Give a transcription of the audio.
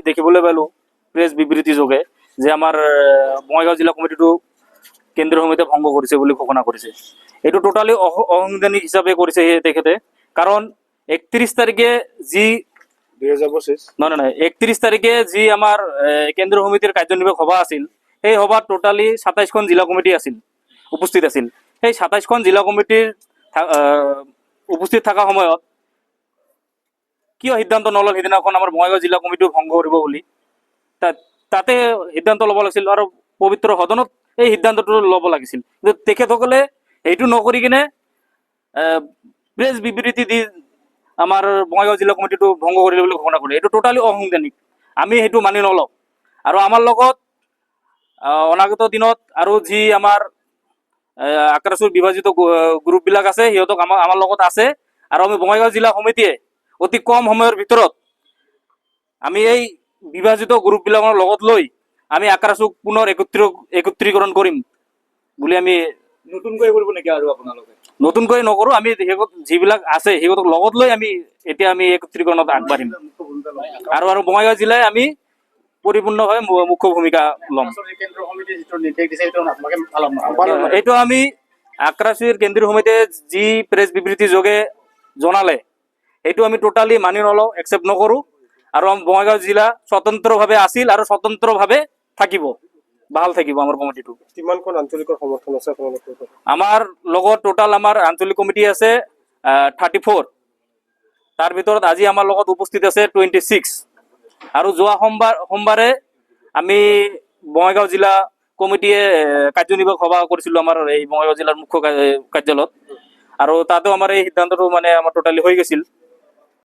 দেখিবলৈ পালোঁ প্ৰেছ বিবৃতি যোগে যে আমাৰ বঙাইগাঁও জিলা কমিটিটো কেন্দ্ৰীয় সমিতিয়ে ভংগ কৰিছে বুলি ঘোষণা কৰিছে। এইটো টোটালি অসাংবিধানিক হিচাপে কৰিছে তেখেতে, কাৰণ 31 তাৰিখে যি 2025 নহয় 31 তাৰিখে যি আমাৰ কেন্দ্ৰীয় সমিতিৰ কাৰ্যনিৰ্বাহক সভা আছিল, সেই সভাত টোটালি 27খন জিলা কমিটি আছিল, উপস্থিত আছিল। সেই 27খন জিলা কমিটিৰ উপস্থিত থকা সময়ত কিয় সিদ্ধান্ত নল'ল সেইদিনাখন আমাৰ বঙাইগাঁও জিলা কমিটিও ভংগ কৰিব বুলি? তাতে সিদ্ধান্ত ল'ব লাগিছিল আৰু পবিত্ৰ সদনত এই সিদ্ধান্তটো ল'ব লাগিছিল। কিন্তু তেখেতসকলে সেইটো নকৰি কিনে প্ৰেছ বিবৃতি দি আমাৰ বঙাইগাঁও জিলা কমিটিটো ভংগ কৰিলে বুলি ঘোষণা কৰে। এইটো টোটালি অসাংবিধানিক, আমি সেইটো মানি নলওঁ। আৰু আমাৰ লগত অনাগত দিনত আৰু যি আমাৰ আক্ৰাসুৰ বিভাজিত গ্ৰুপবিলাক আছে, সিহঁতক আমাৰ লগত আছে। আৰু আমি বঙাইগাঁও জিলা সমিতিয়ে অতি কম সময়ৰ ভিতৰত আমি এই বিভাজিত গ্ৰুপবিলাকৰ লগত লৈ আমি আক্ৰাসুক পুনৰ একত্ৰীকৰণ কৰিম বুলি আমি নতুনকৈ কৰিব নেকি আৰু আপোনালোকে? নতুনকৈ নকৰোঁ, আমি যিবিলাক আছে সিহঁতক লগত লৈ আমি এতিয়া আমি একত্ৰীকৰণত আগবাঢ়িম। আৰু বঙাইগাঁও জিলাই আমি পৰিপূৰ্ণভাৱে মুখ্য ভূমিকা ল'ম। এইটো আমি আক্ৰাসুৰ কেন্দ্ৰীয় সমিতিয়ে যি প্ৰেছ বিবৃতি যোগে জনালে সেইটো আমি টোটালি মানি নলওঁ, একচেপ্ট নকৰোঁ। আৰু বঙাইগাঁও জিলা স্বতন্ত্ৰভাৱে আছিল আৰু স্বতন্ত্ৰভাৱে থাকিব, ভাল থাকিব আমাৰ কমিটিটো। কিমানখন আঞ্চলিকৰ সমৰ্থন আছে আপোনালোকৰ? আমাৰ লগত টোটাল আমাৰ আঞ্চলিক কমিটি আছে 34। তাৰ ভিতৰত আজি আমাৰ লগত উপস্থিত আছে 26। আৰু যোৱা সোমবাৰে আমি বঙাইগাঁও জিলা কমিটিয়ে কাৰ্যনিৰ্বাহক সভা কৰিছিলোঁ আমাৰ এই বঙাইগাঁও জিলাৰ মুখ্য কাৰ্যালয়ত। আৰু তাতো আমাৰ এই সিদ্ধান্তটো মানে আমাৰ টোটালি হৈ গৈছিল।